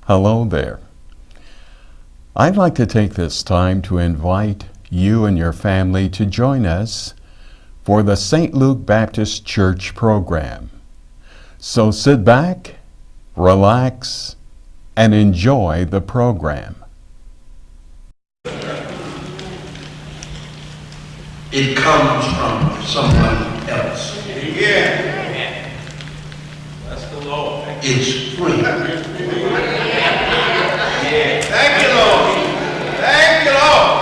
Hello there. I'd like to take this time to invite you and your family to join us for the St.Luke Baptist Church program. So sit back, relax, and enjoy the program. It comes from someone else. Yeah. That's the Lord. It's free. Thank you, Lord. Thank you, Lord.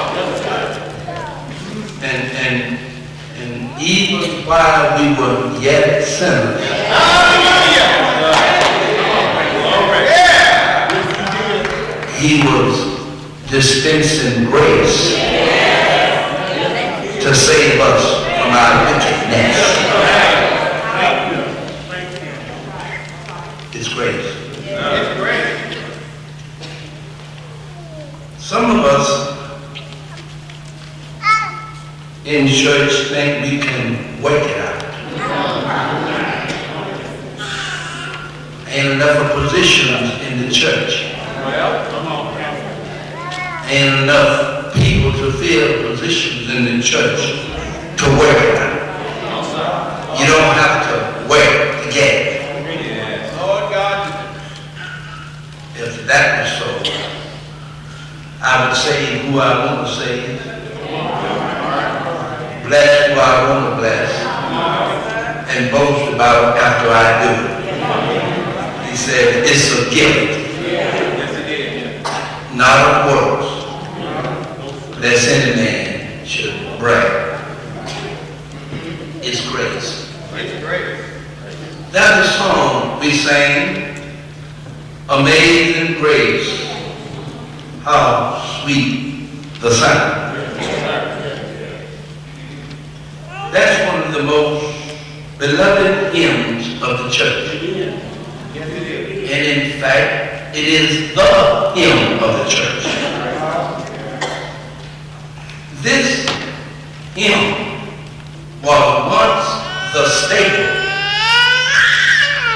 And even while we were yet sinners, He was dispensing grace to save us from our wickedness. It's grace. It's great. Some of us in church think we can work it out. Ain't enough of positions in the church. Well, come on. Ain't enough people to fill positions in the church to work it out. You don't have to work to get it. Yes. Lord God. If that was so, I would say who I want to say, bless who I want to bless, and boast about after I do it. He said, it's a gift, not of works, lest any man should brag. It's grace. It's great. That's a song we sang, Amazing Grace, how sweet the sound. That's one of the most beloved hymns of the church. And in fact, it is the hymn of the church. This hymn was once the staple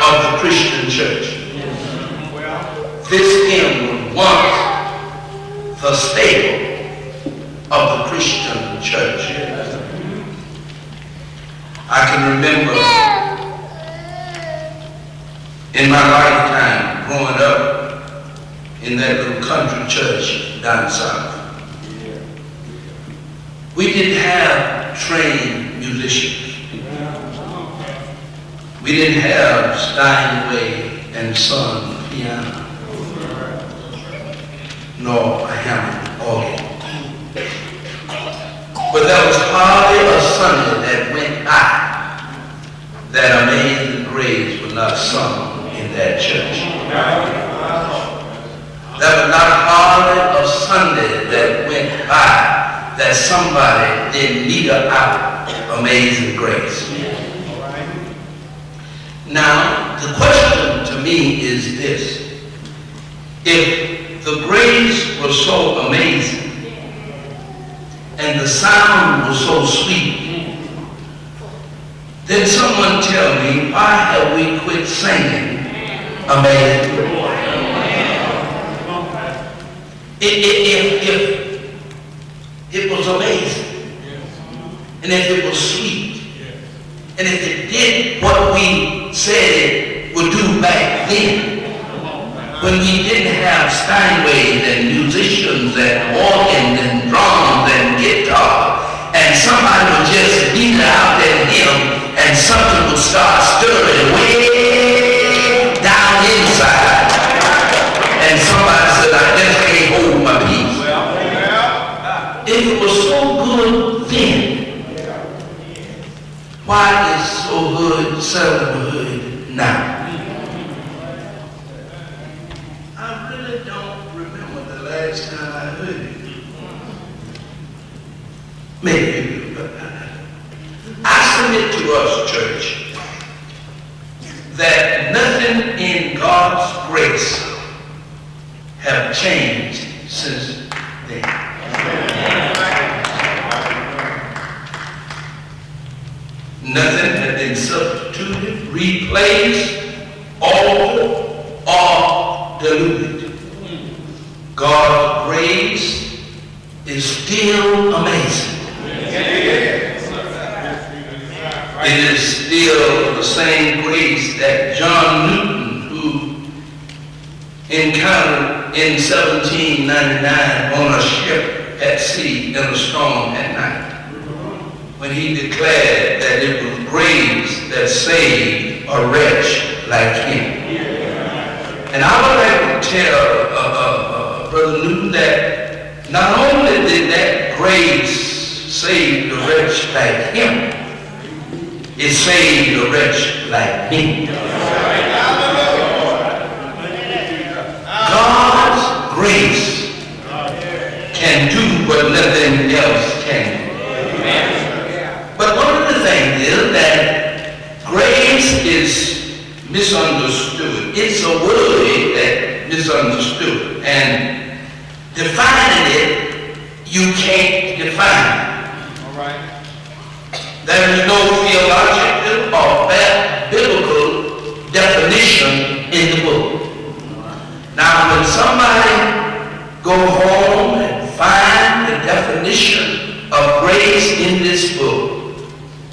of the Christian church. This hymn was once the staple of the Christian church. I can remember in my lifetime growing up in that little country church down south. We didn't have trained musicians. We didn't have Steinway and Son piano, nor a Hammond organ. But there was hardly a Sunday that went by that Amazing Grace was not sung in that church. There was not hardly a Sunday that went by that somebody didn't meter out Amazing Grace. Now, the question to me is this. If the grace was so amazing, and the sound was so sweet, then someone tell me, why have we quit singing Amazing Grace? If it was amazing, and if it was sweet, and if it did what we said it would do back then, when we didn't have Steinways and musicians and organs and drums and guitar, and somebody would just beat it out that hymn and something would start stirring way down inside. And somebody said, I just can't hold my peace. If it was so good then, why is it so good, seldom heard now? Last time I heard it. Maybe, but I submit to us, church, that nothing in God's grace have changed since then. Nothing has been substituted, replaced, altered, or diluted. God's grace is still amazing. It is still the same grace that John Newton, who encountered in 1799 on a ship at sea in a storm at night, when he declared that it was grace that saved a wretch like him. And I would like to tell Brother Newton that not only did that grace save the wretch like him, it saved a wretch like me. God's grace can do what nothing else can do. But one of the things is that grace is misunderstood. It's a word that misunderstood. And defining it, you can't define it. All right. There is no theological or biblical definition in the book. Now, when somebody go home and find the definition of grace in this book,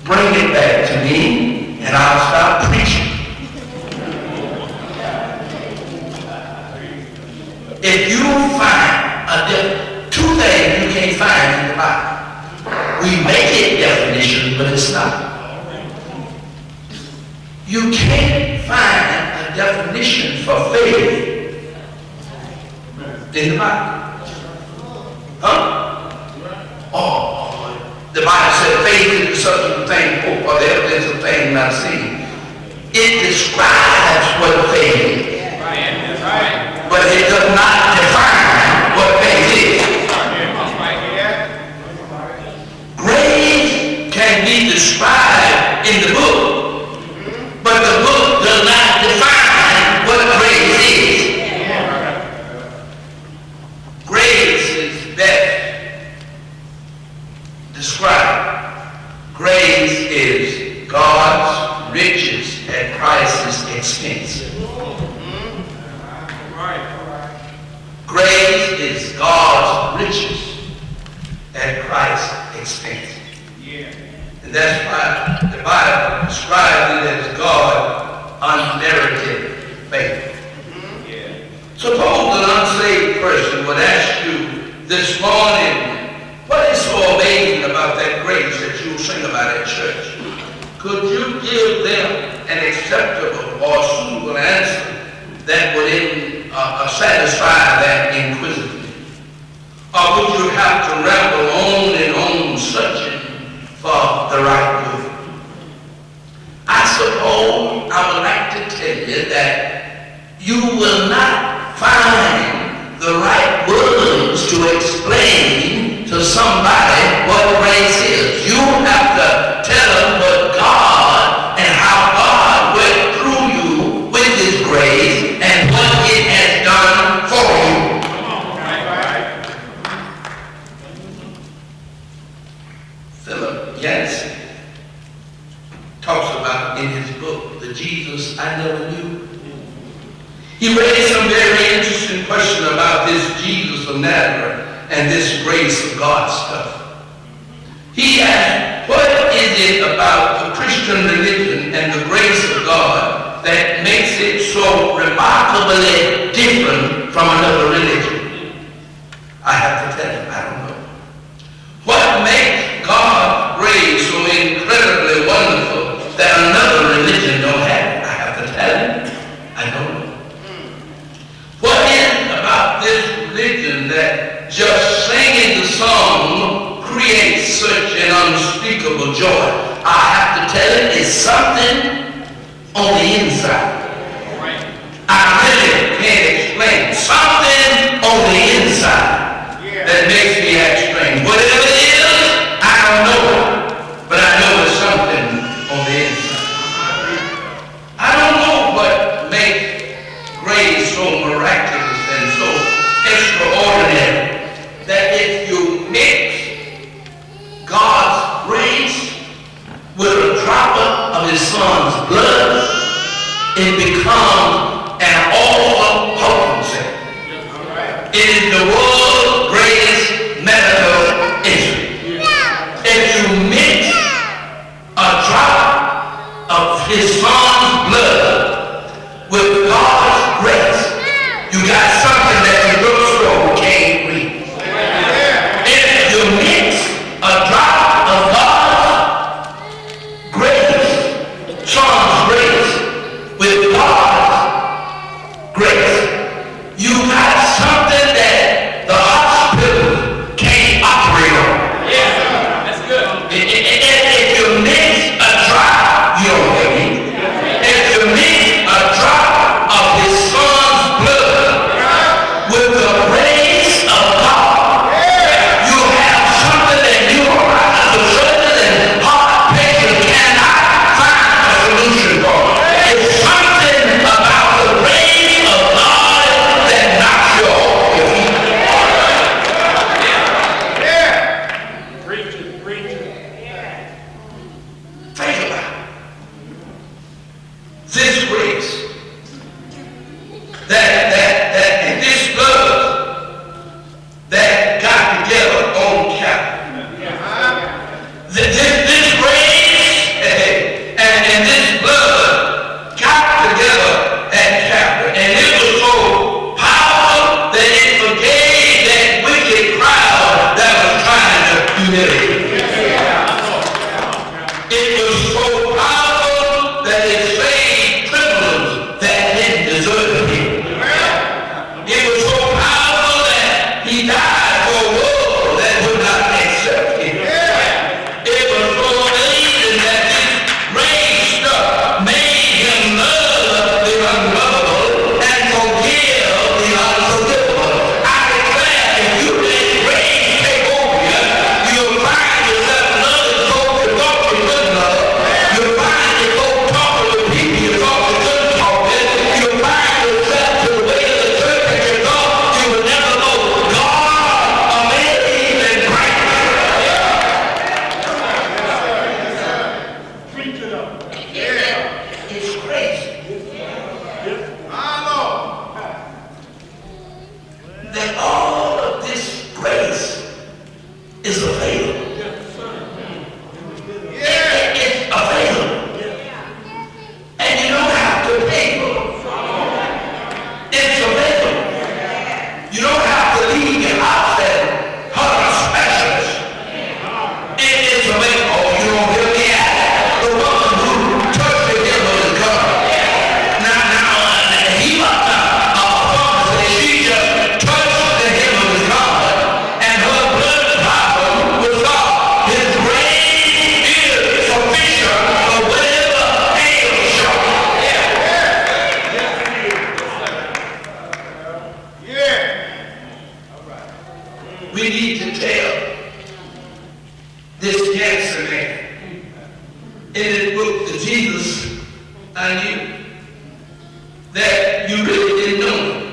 bring it back to me, and I'll stop preaching. If you find two things you can't find in the Bible. We make it definition, but it's not. You can't find a definition for faith in the Bible. Huh? Oh, the Bible said faith is the substance of things hoped for, the evidence of things not seen. It describes what faith is. But it does not define what faith is. Grace can be described in the book, but the book does not define what grace is. Grace is best described. Grace is God's riches at Christ's expense. Grace is God's riches at Christ's expense. And that's why the Bible describes it as God's unmerited favor. Suppose an unsaved person would ask you this morning, what is so amazing about that grace that you sing about at church? Could you give them an acceptable or suitable answer that would satisfy that inquisitive? Or would you have to ramble on and on searching for the right word? I suppose I would like to tell you that you will not find the right words to explain to somebody what grace is. You have to tell them what God and how God went through you with His grace and what it has done for you. Philip Yancey talks about in his book, The Jesus I Never Knew. He raised some very interesting questions about this Jesus of Nazareth and this grace of God stuff. He asked, what is it about the Christian religion and the grace of God that makes it so remarkably different from another religion? I have to tell him, I don't know. What makes God's grace so incredibly wonderful that another religion don't have? I have to tell him, I don't know. What is about this religion that just singing the song creates such an unspeakable joy? I have to tell him it's something on the inside. I really can't explain. Something on the inside that makes me act strange. Whatever it is, I don't know it, but I know it's something on the inside. I don't know what makes grace so miraculous and so extraordinary that if you mix God's grace with a dropper of His Son's blood, it becomes an all-potency. It is the you really didn't know him.